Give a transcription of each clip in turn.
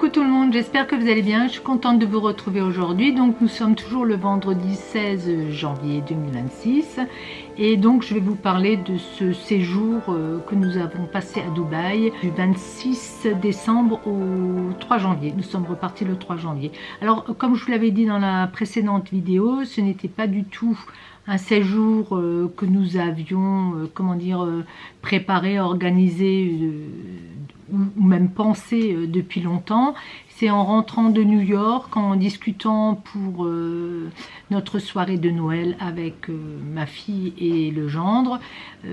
Coucou tout le monde, j'espère que vous allez bien, je suis contente de vous retrouver aujourd'hui. Donc nous sommes toujours le vendredi 16 janvier 2026 et donc je vais vous parler de ce séjour que nous avons passé à Dubaï du 26 décembre au 3 janvier. Nous sommes repartis le 3 janvier. Alors comme je vous l'avais dit dans la précédente vidéo, ce n'était pas du tout un séjour que nous avions, préparé, organisé ou même pensé depuis longtemps. C'est en rentrant de New York, en discutant pour notre soirée de Noël avec ma fille et le gendre.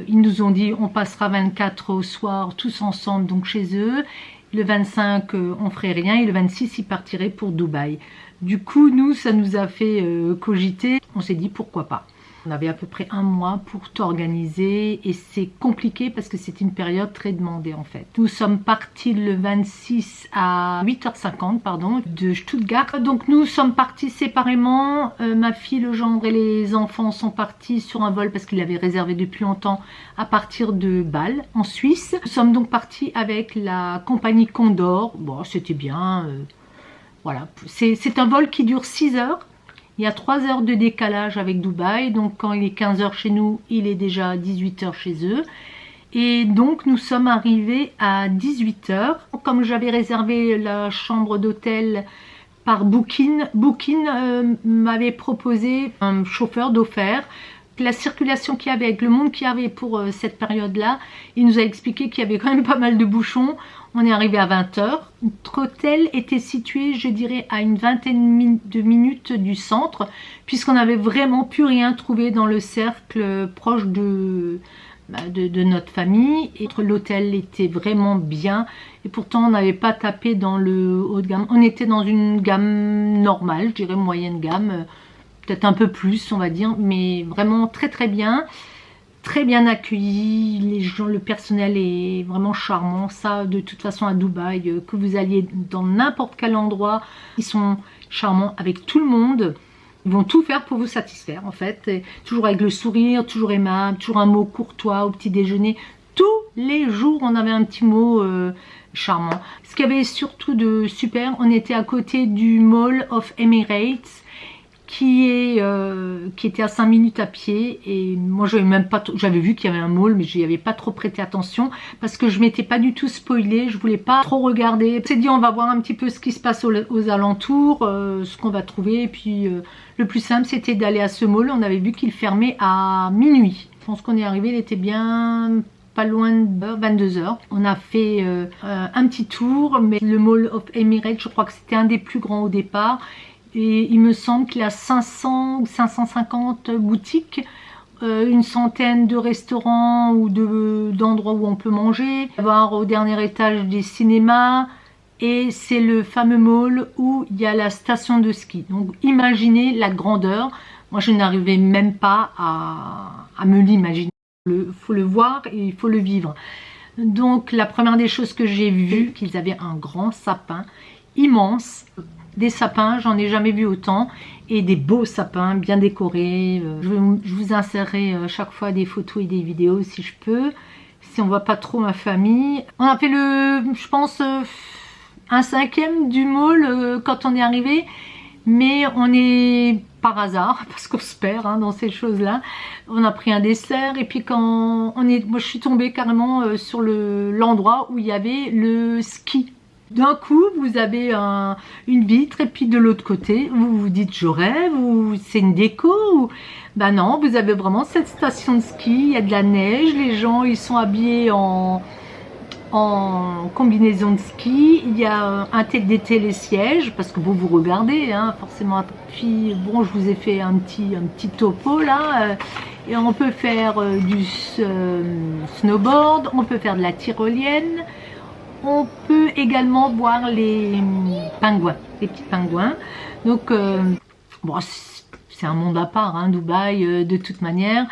Ils nous ont dit on passera 24 au soir tous ensemble donc chez eux. Le 25 on ferait rien et le 26 ils partiraient pour Dubaï. Du coup nous ça nous a fait cogiter, on s'est dit pourquoi pas. On avait à peu près un mois pour tout organiser et c'est compliqué parce que c'est une période très demandée en fait. Nous sommes partis le 26 à 8h50 de Stuttgart. Donc nous sommes partis séparément. Ma fille, le gendre et les enfants sont partis sur un vol parce qu'ils l'avaient réservé depuis longtemps à partir de Bâle en Suisse. Nous sommes donc partis avec la compagnie Condor. Bon, c'était bien. Voilà, c'est un vol qui dure 6 heures. Il y a 3 heures de décalage avec Dubaï, donc quand il est 15 heures chez nous, il est déjà 18 heures chez eux. Et donc nous sommes arrivés à 18 heures. Comme j'avais réservé la chambre d'hôtel par Booking, m'avait proposé un chauffeur d'offert. La circulation qu'il y avait, avec le monde qu'il y avait pour cette période-là, il nous a expliqué qu'il y avait quand même pas mal de bouchons. On est arrivé à 20 h. Notre hôtel était situé, je dirais, à une vingtaine de minutes du centre, puisqu'on n'avait vraiment plus rien trouvé dans le cercle proche de notre famille. Et l'hôtel était vraiment bien, et pourtant on n'avait pas tapé dans le haut de gamme. On était dans une gamme normale, je dirais moyenne gamme, peut-être un peu plus on va dire, mais vraiment très très bien accueilli. Les gens, le personnel est vraiment charmant. Ça, de toute façon à Dubaï, que vous alliez dans n'importe quel endroit, ils sont charmants avec tout le monde. Ils vont tout faire pour vous satisfaire en fait, et toujours avec le sourire, toujours aimable, toujours un mot courtois au petit déjeuner. Tous les jours on avait un petit mot charmant. Ce qu'il y avait surtout de super, on était à côté du Mall of Emirates, qui était à 5 minutes à pied, et moi j'avais vu qu'il y avait un mall, mais j'y avais pas trop prêté attention parce que je m'étais pas du tout spoilée, je voulais pas trop regarder. On s'est dit on va voir un petit peu ce qui se passe aux alentours, ce qu'on va trouver, et puis le plus simple c'était d'aller à ce mall. On avait vu qu'il fermait à minuit. Je pense qu'on est arrivé, il était bien pas loin de 22 h. On a fait un petit tour, mais le Mall of Emirates, je crois que c'était un des plus grands au départ. Et il me semble qu'il y a 500 ou 550 boutiques, une centaine de restaurants ou d'endroits où on peut manger. Il va y avoir au dernier étage des cinémas, et c'est le fameux mall où il y a la station de ski. Donc imaginez la grandeur. Moi je n'arrivais même pas à me l'imaginer. Il faut le voir et il faut le vivre. Donc la première des choses que j'ai vues, qu'ils avaient un grand sapin immense. Des sapins, j'en ai jamais vu autant, et des beaux sapins bien décorés. Je vous insérerai chaque fois des photos et des vidéos si je peux, si on voit pas trop ma famille. On a fait je pense, un 5e du mall quand on est arrivé, mais on est par hasard, parce qu'on se perd dans ces choses-là. On a pris un dessert, et puis quand moi je suis tombée carrément sur l'endroit où il y avait le ski. D'un coup, vous avez une vitre, et puis de l'autre côté, vous vous dites je rêve, ou c'est une déco, ou... Ben non, vous avez vraiment cette station de ski, il y a de la neige, les gens ils sont habillés en combinaison de ski, il y a des télésièges, parce que vous regardez, forcément. Puis bon, je vous ai fait un petit topo là, et on peut faire du snowboard, on peut faire de la tyrolienne. On peut également voir les pingouins, les petits pingouins. Donc, bon, c'est un monde à part, Dubaï, de toute manière.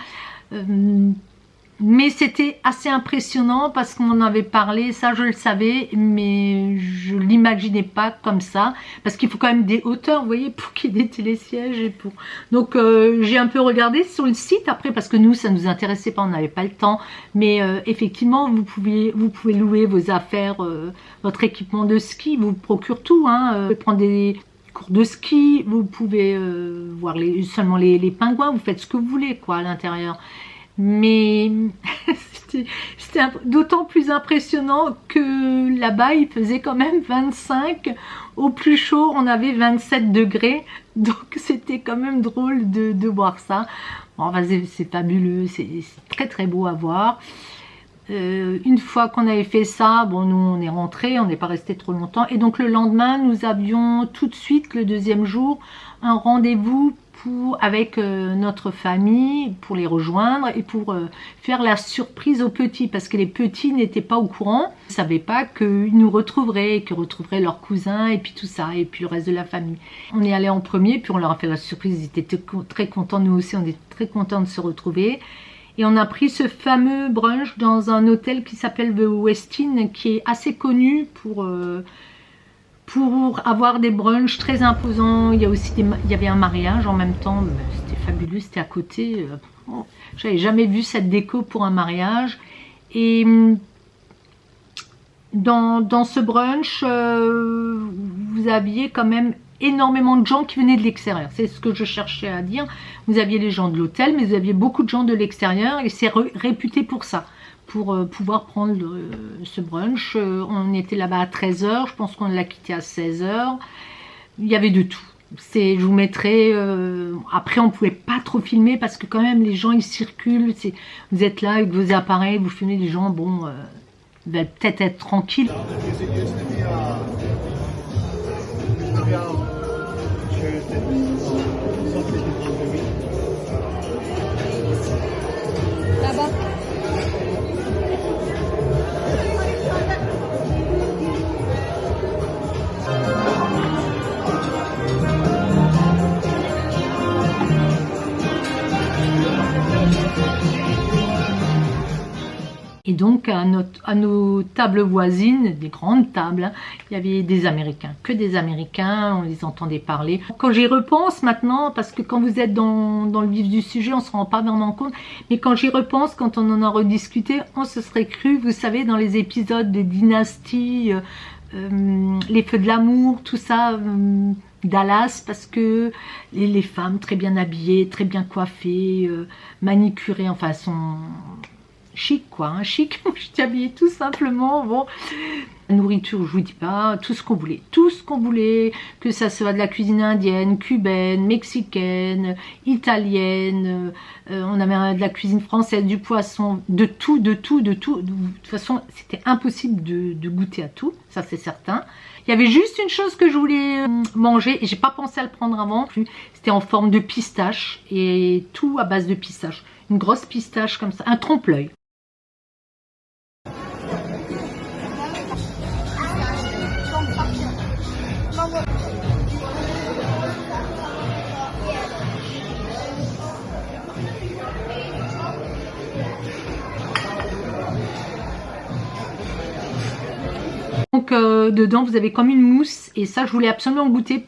Mais c'était assez impressionnant parce qu'on en avait parlé, ça je le savais, mais je l'imaginais pas comme ça, parce qu'il faut quand même des hauteurs, vous voyez, pour qu'il y ait des télésièges et pour. Donc j'ai un peu regardé sur le site après, parce que nous ça nous intéressait pas, on n'avait pas le temps, mais effectivement vous pouvez louer vos affaires, votre équipement de ski, vous procure tout, hein, vous pouvez prendre des cours de ski, vous pouvez voir seulement les pingouins, vous faites ce que vous voulez quoi à l'intérieur. Mais c'était d'autant plus impressionnant que là-bas il faisait quand même 25, au plus chaud on avait 27 degrés, donc c'était quand même drôle de voir ça. Bon, c'est fabuleux, c'est très très beau à voir. Une fois qu'on avait fait ça, bon nous on est rentré, on n'est pas resté trop longtemps, et donc le lendemain nous avions tout de suite, le deuxième jour, un rendez-vous avec notre famille pour les rejoindre et pour faire la surprise aux petits, parce que les petits n'étaient pas au courant, ils ne savaient pas qu'ils nous retrouveraient, qu'ils retrouveraient leurs cousins et puis tout ça, et puis le reste de la famille. On est allé en premier, puis on leur a fait la surprise, ils étaient très contents, nous aussi on était très contents de se retrouver. Et on a pris ce fameux brunch dans un hôtel qui s'appelle The Westin, qui est assez connu pour avoir des brunchs très imposants. Il y avait un mariage en même temps, c'était fabuleux, c'était à côté. J'avais jamais vu cette déco pour un mariage. Et dans ce brunch, vous aviez quand même énormément de gens qui venaient de l'extérieur. C'est ce que je cherchais à dire. Vous aviez les gens de l'hôtel, mais vous aviez beaucoup de gens de l'extérieur, et c'est réputé pour ça, pour pouvoir prendre ce brunch. On était là-bas à 13 h, je pense qu'on l'a quitté à 16 h. Il y avait de tout. Je vous mettrai, après on pouvait pas trop filmer parce que quand même les gens ils circulent, vous êtes là avec vos appareils, vous filmez les gens, bon, vous allez peut-être être tranquille. Là-bas. Et donc à nos tables voisines, des grandes tables, hein, il y avait des Américains, que des Américains, on les entendait parler. Quand j'y repense maintenant, parce que quand vous êtes dans le vif du sujet, on ne se rend pas vraiment compte, mais quand j'y repense, quand on en a rediscuté, on se serait cru, vous savez, dans les épisodes de Dynasty, les feux de l'amour, tout ça, Dallas, parce que les femmes très bien habillées, très bien coiffées, manicurées, enfin sont chic quoi, hein, chic. Je suis habillée tout simplement, bon, la nourriture je vous dis pas, tout ce qu'on voulait, que ça soit de la cuisine indienne, cubaine, mexicaine, italienne, on avait de la cuisine française, du poisson, de tout. De toute façon c'était impossible de goûter à tout, ça c'est certain. Il y avait juste une chose que je voulais manger et j'ai pas pensé à le prendre avant, c'était en forme de pistache, et tout à base de pistache, une grosse pistache comme ça, un trompe-l'œil. Donc dedans vous avez comme une mousse, et ça je voulais absolument goûter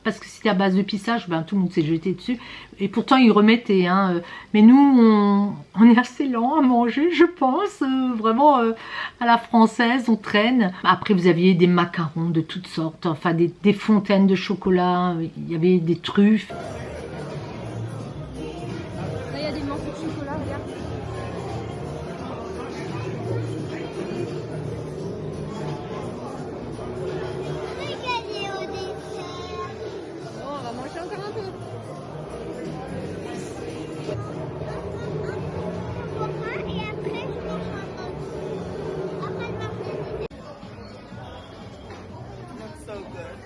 parce que c'était à base de pistache, ben, tout le monde s'est jeté dessus, et pourtant ils remettaient, hein, mais nous on est assez lent à manger, je pense, vraiment à la française, on traîne. Après vous aviez des macarons de toutes sortes, enfin des fontaines de chocolat, il y avait des truffes. Là il y a des morceaux de chocolat, regarde. On va manger encore un peu. Et après, je mange un autre. Après, je mange That's so good.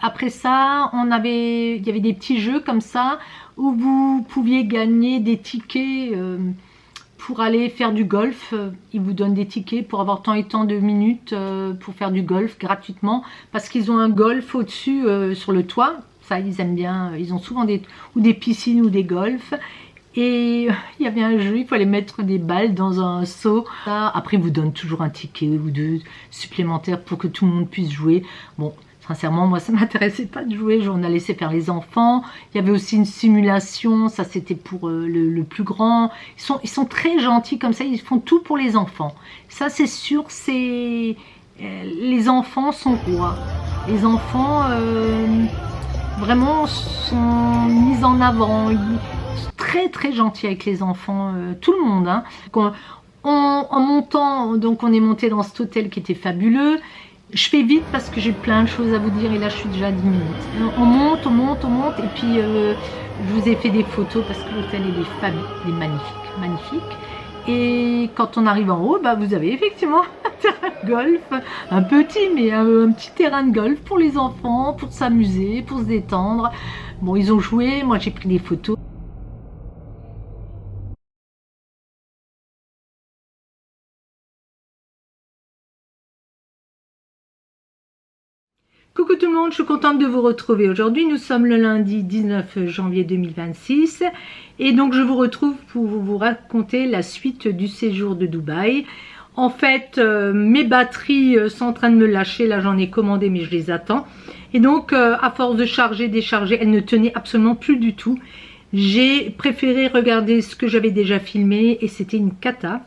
après ça, il y avait des petits jeux comme ça où vous pouviez gagner des tickets pour aller faire du golf. Ils vous donnent des tickets pour avoir tant et tant de minutes pour faire du golf gratuitement, parce qu'ils ont un golf au-dessus sur le toit. Ça, ils aiment bien. Ils ont souvent des piscines ou des golfs. Et il y avait un jeu, il fallait mettre des balles dans un seau. Après, ils vous donnent toujours un ticket ou deux supplémentaires pour que tout le monde puisse jouer. Bon, sincèrement, moi, ça ne m'intéressait pas de jouer. On a laissé faire les enfants. Il y avait aussi une simulation. Ça, c'était pour le plus grand. Ils sont très gentils comme ça. Ils font tout pour les enfants. Ça, c'est sûr, les enfants sont rois. Les enfants, vraiment, sont mis en avant. Très très gentil avec les enfants, tout le monde, hein. En montant, donc on est monté dans cet hôtel qui était fabuleux. Je fais vite parce que j'ai plein de choses à vous dire et là je suis déjà à 10 minutes. On monte et puis je vous ai fait des photos parce que l'hôtel il est magnifique. Et quand on arrive en haut, bah, vous avez effectivement un terrain de golf, un petit mais un petit terrain de golf pour les enfants, pour s'amuser, pour se détendre. Bon, ils ont joué, moi j'ai pris des photos. Coucou tout le monde, je suis contente de vous retrouver aujourd'hui. Nous sommes le lundi 19 janvier 2026 et donc je vous retrouve pour vous raconter la suite du séjour de Dubaï. En fait, mes batteries sont en train de me lâcher, là j'en ai commandé mais je les attends. Et donc à force de charger, décharger, elles ne tenaient absolument plus du tout. J'ai préféré regarder ce que j'avais déjà filmé et c'était une cata.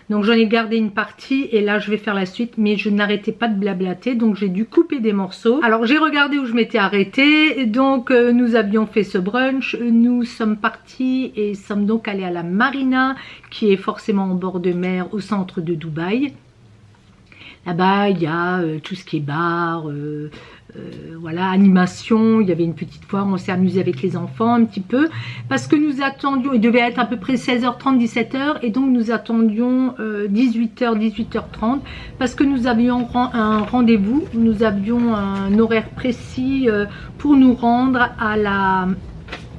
Donc j'en ai gardé une partie et là je vais faire la suite, mais je n'arrêtais pas de blablater, donc j'ai dû couper des morceaux. Alors j'ai regardé où je m'étais arrêtée, donc nous avions fait ce brunch, nous sommes partis et sommes donc allés à la marina, qui est forcément en bord de mer au centre de Dubaï. Là-bas, il y a tout ce qui est bar, voilà, animation. Il y avait une petite foire, on s'est amusé avec les enfants un petit peu. Parce que nous attendions, il devait être à peu près 16h30, 17h. Et donc nous attendions 18h, 18h30. Parce que nous avions un rendez-vous. Nous avions un horaire précis pour nous rendre à la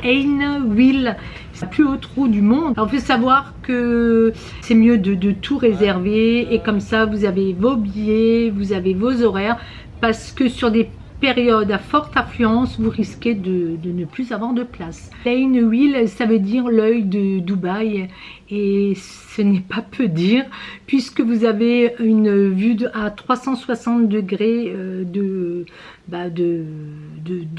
Ain Wheel, la plus haute roue du monde. Alors, il faut savoir que c'est mieux de tout réserver et comme ça vous avez vos billets, vous avez vos horaires, parce que sur des périodes à forte affluence vous risquez de ne plus avoir de place. Ain Wheel, ça veut dire l'œil de Dubaï et ce n'est pas peu dire puisque vous avez une vue à 360 degrés de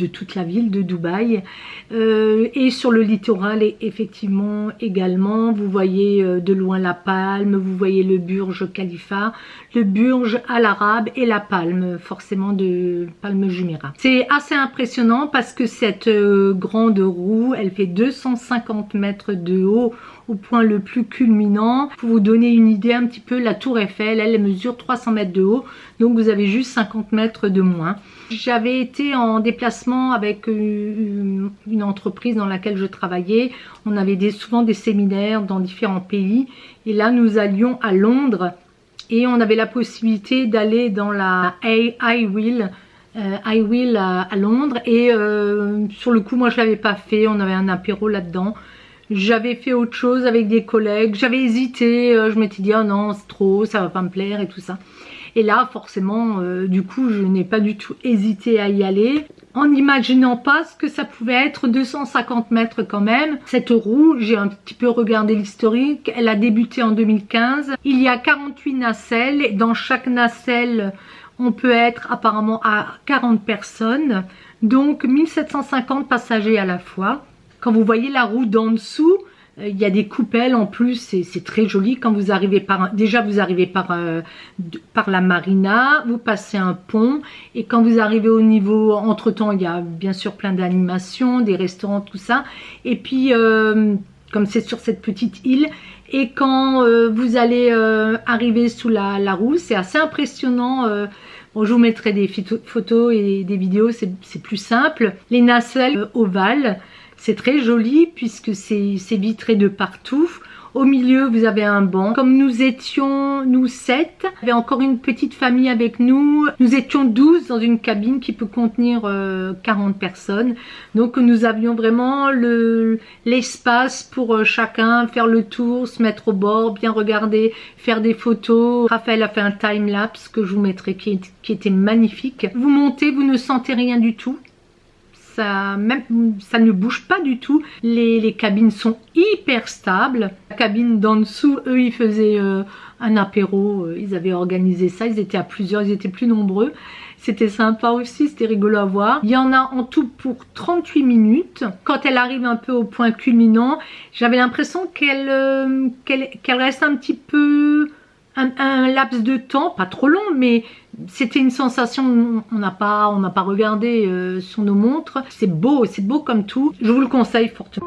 toute la ville de Dubaï et sur le littoral effectivement également. Vous voyez de loin la palme, vous voyez le Burj Khalifa, le Burj Al Arab et la palme, forcément de Palme Jumeirah. C'est assez impressionnant parce que cette grande roue, elle fait 250 mètres de haut au point le plus culminant. Pour vous donner une idée un petit peu, la tour Eiffel, elle mesure 300 mètres de haut, donc vous avez juste 50 mètres de moins. J'avais été en déplacement avec une entreprise dans laquelle je travaillais. On avait souvent des séminaires dans différents pays et là nous allions à Londres et on avait la possibilité d'aller dans la High Wheel à Londres et sur le coup moi je l'avais pas fait, on avait un apéro là-dedans. J'avais fait autre chose avec des collègues, j'avais hésité, je m'étais dit oh non c'est trop, ça va pas me plaire et tout ça. Et là forcément du coup je n'ai pas du tout hésité à y aller, en n'imaginant pas ce que ça pouvait être 250 mètres quand même. Cette roue, j'ai un petit peu regardé l'historique, elle a débuté en 2015. Il y a 48 nacelles, dans chaque nacelle on peut être apparemment à 40 personnes, donc 1750 passagers à la fois. Quand vous voyez la roue d'en dessous, il y a des coupelles en plus, c'est très joli. Quand vous arrivez vous arrivez par la marina, vous passez un pont et quand vous arrivez au niveau, entre temps il y a bien sûr plein d'animations, des restaurants, tout ça. Et puis comme c'est sur cette petite île, et quand vous allez arriver sous la roue, c'est assez impressionnant. Bon, je vous mettrai des photos et des vidéos, c'est plus simple. Les nacelles ovales, c'est très joli puisque c'est vitré de partout. Au milieu, vous avez un banc. Comme nous étions, nous 7, il y avait encore une petite famille avec nous. Nous étions 12 dans une cabine qui peut contenir 40 personnes. Donc nous avions vraiment l'espace pour chacun faire le tour, se mettre au bord, bien regarder, faire des photos. Raphaël a fait un time-lapse que je vous mettrai qui était magnifique. Vous montez, vous ne sentez rien du tout. Ça ne bouge pas du tout. Les cabines sont hyper stables. La cabine d'en dessous, eux, ils faisaient un apéro. Ils avaient organisé ça. Ils étaient à plusieurs, ils étaient plus nombreux. C'était sympa aussi, c'était rigolo à voir. Il y en a en tout pour 38 minutes. Quand elle arrive un peu au point culminant, j'avais l'impression qu'elle reste un petit peu... Un laps de temps, pas trop long, mais c'était une sensation, on n'a pas regardé sur nos montres. C'est beau comme tout. Je vous le conseille fortement.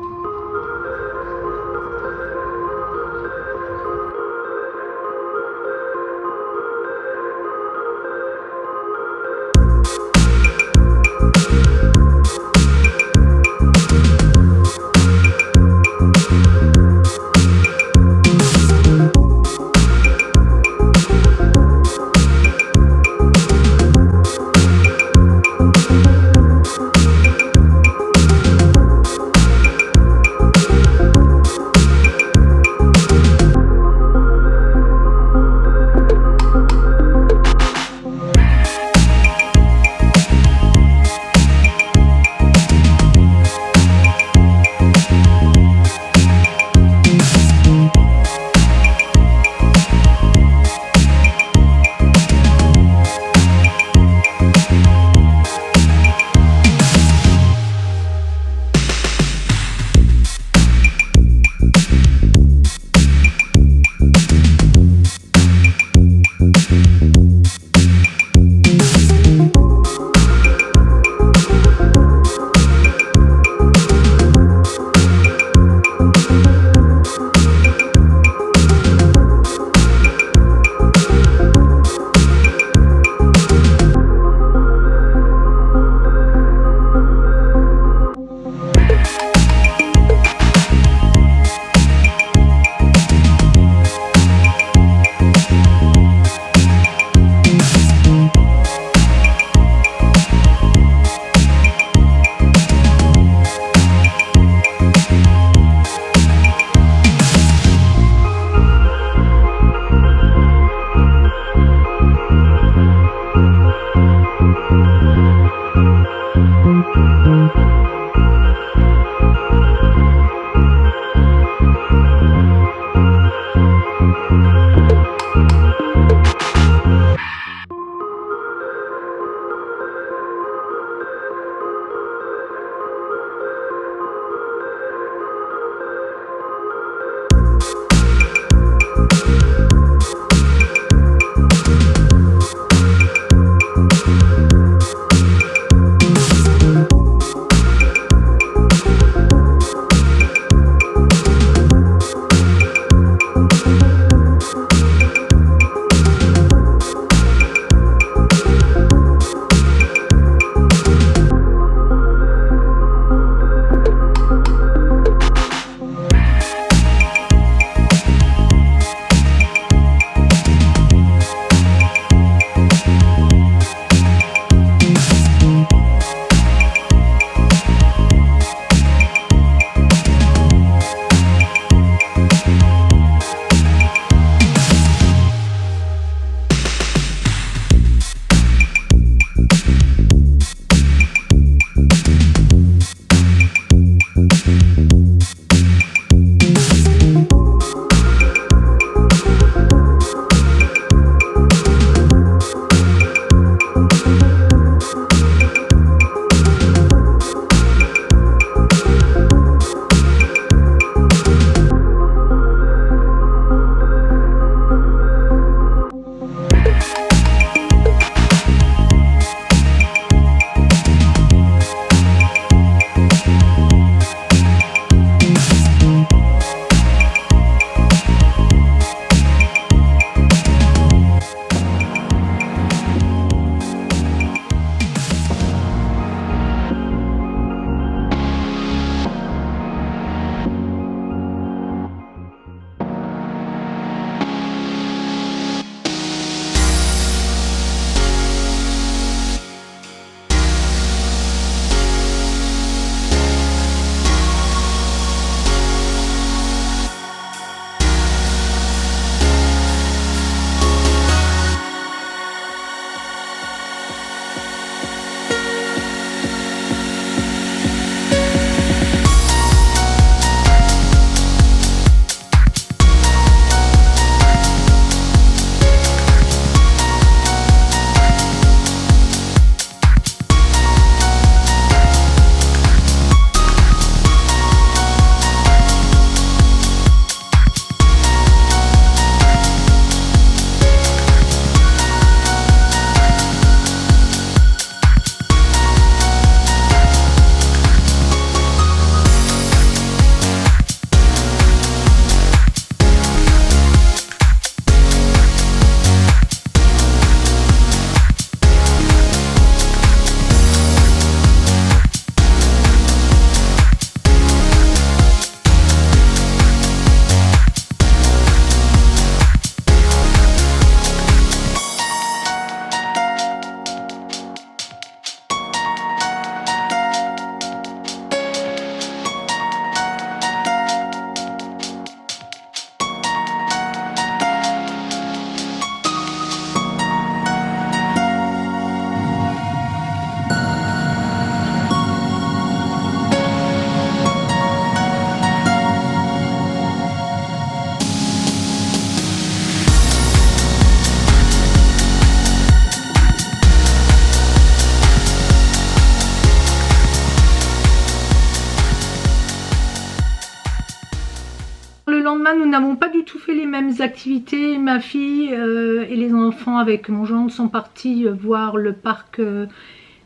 lendemain, nous n'avons pas du tout fait les mêmes activités. Ma fille et les enfants avec mon gendre sont partis voir le parc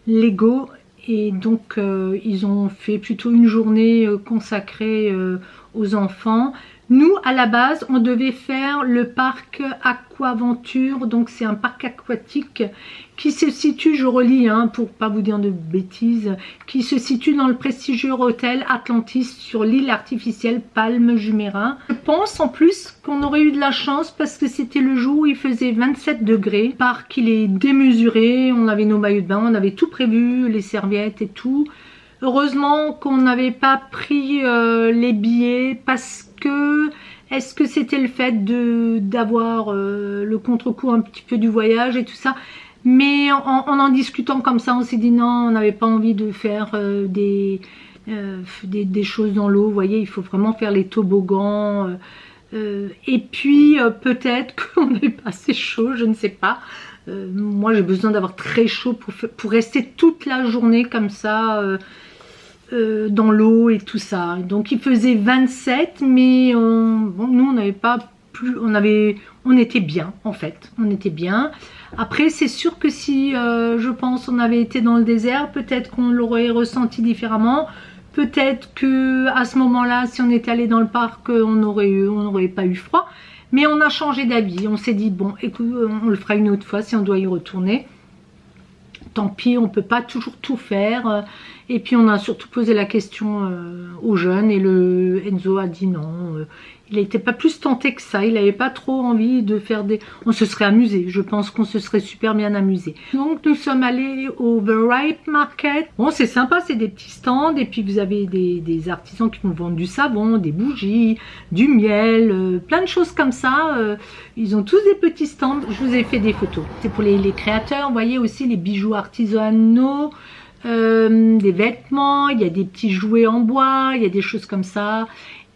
Lego. Et donc, ils ont fait plutôt une journée consacrée aux enfants. Nous, à la base, on devait faire le parc Aquaventure. Donc, c'est un parc aquatique qui se situe, je relis pour pas vous dire de bêtises, qui se situe dans le prestigieux hôtel Atlantis sur l'île artificielle Palm Jumeirah. Je pense en plus qu'on aurait eu de la chance parce que c'était le jour où il faisait 27 degrés. Le parc, il est démesuré, on avait nos maillots de bain, on avait tout prévu, les serviettes et tout. Heureusement qu'on n'avait pas pris les billets parce que est-ce que c'était le fait d'avoir le contre-coup un petit peu du voyage et tout ça, mais en discutant comme ça on s'est dit non, on n'avait pas envie de faire des choses dans l'eau, vous voyez, il faut vraiment faire les toboggans et puis peut-être qu'on n'avait pas assez chaud, je ne sais pas. Moi j'ai besoin d'avoir très chaud pour rester toute la journée comme ça dans l'eau et tout ça. Donc il faisait 27, mais bon, nous on n'avait pas plus, on était bien en fait, on était bien. Après c'est sûr que si je pense on avait été dans le désert, peut-être qu'on l'aurait ressenti différemment. Peut-être que à ce moment-là, si on était allé dans le parc, on n'aurait pas eu froid. Mais on a changé d'avis. On s'est dit bon, écoute, on le fera une autre fois si on doit y retourner. Tant pis, on peut pas toujours tout faire. Et puis on a surtout posé la question aux jeunes et le Enzo a dit non. Il n'était pas plus tenté que ça, il n'avait pas trop envie de faire des... On se serait amusé, je pense qu'on se serait super bien amusé. Donc nous sommes allés au The Ripe Market. Bon, c'est sympa, c'est des petits stands et puis vous avez des artisans qui vont vendre du savon, des bougies, du miel, plein de choses comme ça. Ils ont tous des petits stands, je vous ai fait des photos. C'est pour les créateurs, vous voyez aussi les bijoux artisanaux, des vêtements, il y a des petits jouets en bois, il y a des choses comme ça.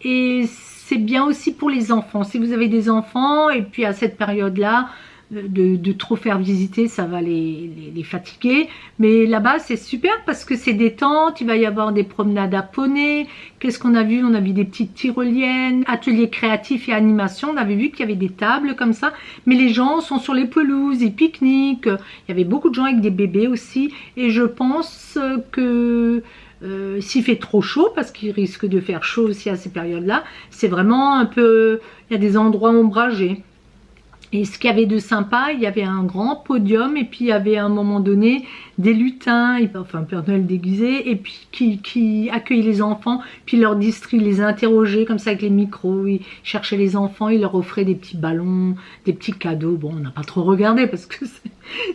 Et c'est bien aussi pour les enfants. Si vous avez des enfants et puis à cette période-là, de trop faire visiter, ça va les fatiguer. Mais là-bas, c'est super parce que c'est détente. Il va y avoir des promenades à poney. Qu'est-ce qu'on a vu? On a vu des petites tyroliennes, ateliers créatifs et animation. On avait vu qu'il y avait des tables comme ça. Mais les gens sont sur les pelouses, ils pique-niquent. Il y avait beaucoup de gens avec des bébés aussi. Et je pense que... s'il fait trop chaud, parce qu'il risque de faire chaud aussi à ces périodes-là, c'est vraiment un peu... Il y a des endroits ombragés. Et ce qu'il y avait de sympa, il y avait un grand podium et puis il y avait à un moment donné des lutins, enfin un Père Noël déguisé, et puis qui accueillait les enfants, puis leur les interrogeait comme ça avec les micros, ils cherchaient les enfants, ils leur offraient des petits ballons, des petits cadeaux. Bon, on n'a pas trop regardé parce que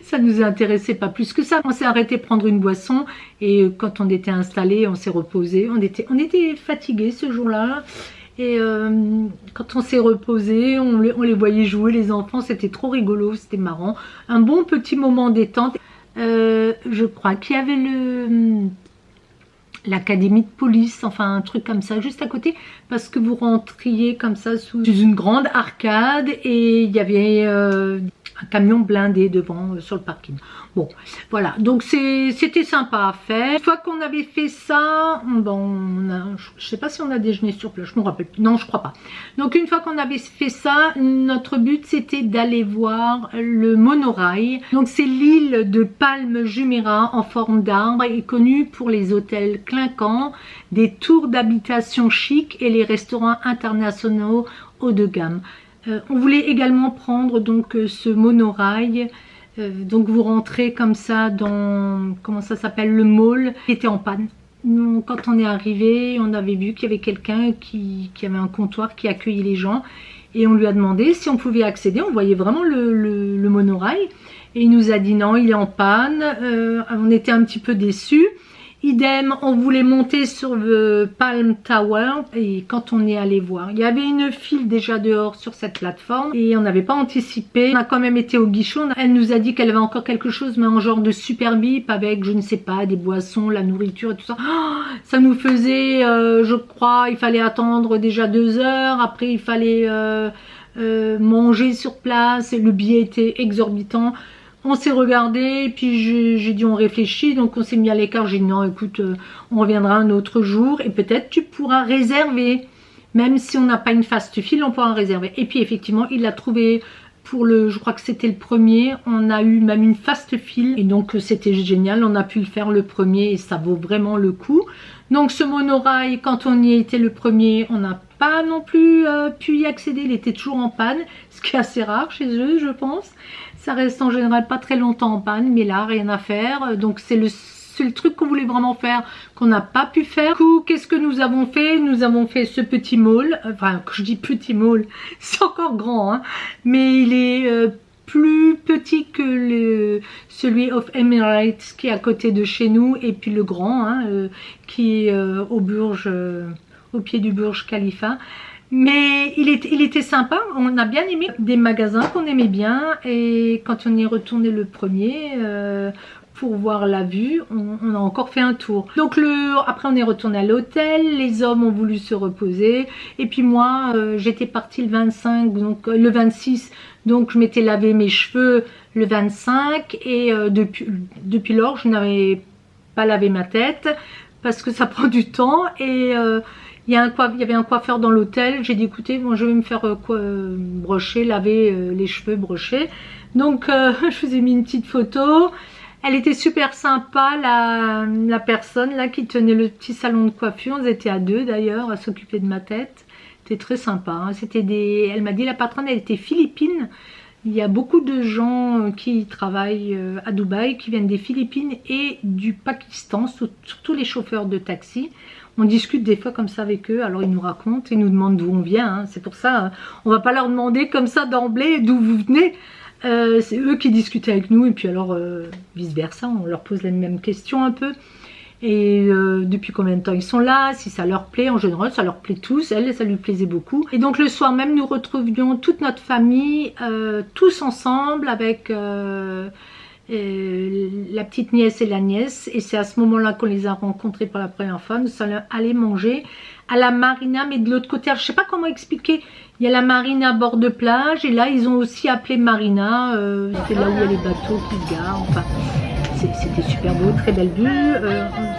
ça nous intéressait pas plus que ça. On s'est arrêté prendre une boisson et quand on était installé, on s'est reposé. On était fatigués ce jour-là. Et quand on s'est reposé, on les voyait jouer, les enfants, c'était trop rigolo, c'était marrant. Un bon petit moment détente. Je crois qu'il y avait l'académie de police, enfin un truc comme ça, juste à côté, parce que vous rentriez comme ça sous une grande arcade et il y avait un camion blindé devant sur le parking. Bon, voilà, donc c'était sympa à faire. Une fois qu'on avait fait ça, bon, je sais pas si on a déjeuné sur place, je me rappelle plus, non, je crois pas. Donc une fois qu'on avait fait ça, notre but c'était d'aller voir le monorail. Donc c'est l'île de Palm Jumeirah en forme d'arbre et connue pour les hôtels clinquants, des tours d'habitation chic et les restaurants internationaux haut de gamme. On voulait également prendre donc ce monorail. Donc vous rentrez comme ça dans, comment ça s'appelle, le mall, qui était en panne. Nous, quand on est arrivé, on avait vu qu'il y avait quelqu'un qui avait un comptoir qui accueillait les gens et on lui a demandé si on pouvait accéder. On voyait vraiment le monorail et il nous a dit non, il est en panne. On était un petit peu déçus. Idem, on voulait monter sur le Palm Tower et quand on est allé voir, il y avait une file déjà dehors sur cette plateforme et on n'avait pas anticipé. On a quand même été au guichet, elle nous a dit qu'elle avait encore quelque chose mais en genre de super bip avec, je ne sais pas, des boissons, la nourriture et tout ça. Oh, ça nous faisait, je crois, il fallait attendre déjà 2 heures, après il fallait manger sur place et le billet était exorbitant. On s'est regardé, puis j'ai dit on réfléchit, donc on s'est mis à l'écart. J'ai dit non, écoute, on reviendra un autre jour et peut-être tu pourras réserver. Même si on n'a pas une fast file, on peut en réserver. Et puis effectivement, il l'a trouvé pour le, je crois que c'était le premier, on a eu même une fast file. Et donc c'était génial, on a pu le faire le premier et ça vaut vraiment le coup. Donc ce monorail, quand on y était le premier, on n'a pas non plus pu y accéder, il était toujours en panne, ce qui est assez rare chez eux, je pense. Ça reste en général pas très longtemps en panne, mais là, rien à faire. Donc c'est le truc qu'on voulait vraiment faire, qu'on n'a pas pu faire. Du coup, qu'est-ce que nous avons fait? Nous avons fait ce petit mall. Enfin, quand je dis petit mall, c'est encore grand, hein, mais il est plus petit que celui of Emirates qui est à côté de chez nous, et puis le grand, hein, qui est au pied du Burj Khalifa. Mais il était sympa, on a bien aimé, des magasins qu'on aimait bien, et quand on y est retourné le premier pour voir la vue, on a encore fait un tour. Donc après on est retourné à l'hôtel, les hommes ont voulu se reposer, et puis moi j'étais partie le 25, donc le 26, donc je m'étais lavé mes cheveux le 25, et depuis lors je n'avais pas lavé ma tête, parce que ça prend du temps, et il y avait un coiffeur dans l'hôtel. J'ai dit écoutez, moi je vais me faire brocher, laver les cheveux, brocher. Donc je vous ai mis une petite photo. Elle était super sympa, la personne là qui tenait le petit salon de coiffure. On était à deux d'ailleurs à s'occuper de ma tête. C'était très sympa, hein. Elle m'a dit, la patronne, elle était philippine. Il y a beaucoup de gens qui travaillent à Dubaï, qui viennent des Philippines et du Pakistan, surtout les chauffeurs de taxi. On discute des fois comme ça avec eux, alors ils nous racontent, ils nous demandent d'où on vient, hein. C'est pour ça, hein, on va pas leur demander comme ça d'emblée d'où vous venez. C'est eux qui discutent avec nous, et puis alors vice versa, on leur pose les mêmes questions un peu. Et depuis combien de temps ils sont là, si ça leur plaît. En général ça leur plaît tous, elle ça lui plaisait beaucoup. Et donc le soir même nous retrouvions toute notre famille, tous ensemble avec la petite nièce et la nièce. Et c'est à ce moment là qu'on les a rencontrés pour la première fois. Nous sommes allés manger à la marina, mais de l'autre côté, je sais pas comment expliquer. Il y a la marina à bord de plage, et là ils ont aussi appelé marina, c'est là où il y a les bateaux qui se garent. Enfin, c'était super beau, très belle vue.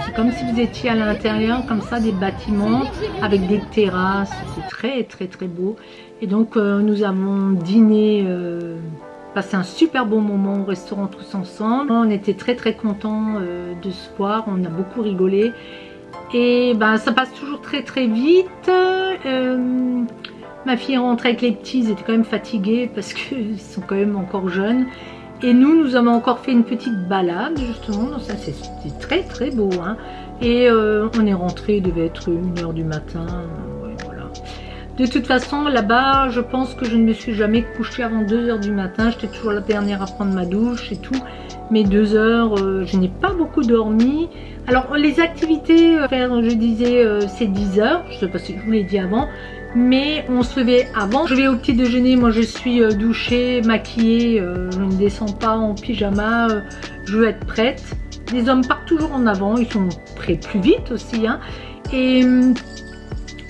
C'est comme si vous étiez à l'intérieur, comme ça, des bâtiments avec des terrasses. C'est très très très beau. Et donc nous avons dîné, passé un super bon moment au restaurant tous ensemble. On était très très contents de se voir, on a beaucoup rigolé. Et ben ça passe toujours très très vite. Ma fille est rentrée avec les petits, ils étaient quand même fatigués parce qu'ils sont quand même encore jeunes. Et nous avons encore fait une petite balade justement, ça c'était très très beau, hein. Et on est rentré, il devait être 1h du matin, ouais, voilà. De toute façon là-bas, je pense que je ne me suis jamais couchée avant 2h du matin, j'étais toujours la dernière à prendre ma douche et tout. Mais 2 heures, je n'ai pas beaucoup dormi. Alors les activités, je disais c'est 10 heures, je ne sais pas si je vous l'ai dit avant. Mais on se levait avant. Je vais au petit déjeuner, moi je suis douchée, maquillée, je ne descends pas en pyjama, je veux être prête. Les hommes partent toujours en avant, ils sont prêts plus vite aussi, hein. Et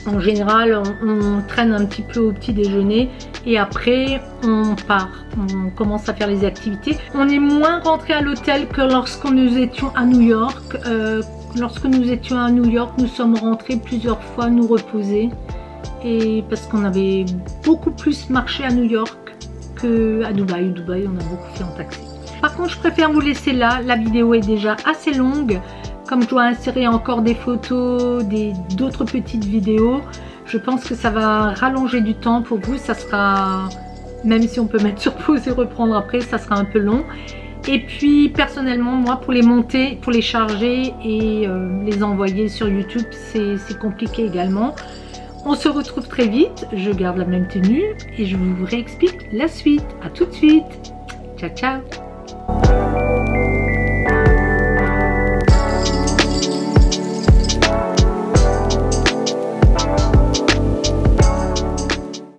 en général on traîne un petit peu au petit déjeuner, et après on part, on commence à faire les activités. On est moins rentré à l'hôtel que lorsque nous étions à New York. Lorsque nous étions à New York, nous sommes rentrés plusieurs fois nous reposer. Et parce qu'on avait beaucoup plus marché à New York qu'à Dubaï. Dubaï, on a beaucoup fait en taxi. Par contre, je préfère vous laisser là. La vidéo est déjà assez longue. Comme je dois insérer encore des photos, d'autres petites vidéos, je pense que ça va rallonger du temps pour vous. Ça sera, même si on peut mettre sur pause et reprendre après, ça sera un peu long. Et puis personnellement, moi, pour les monter, pour les charger et les envoyer sur YouTube, c'est compliqué également. On se retrouve très vite, je garde la même tenue et je vous réexplique la suite. À tout de suite. Ciao, ciao.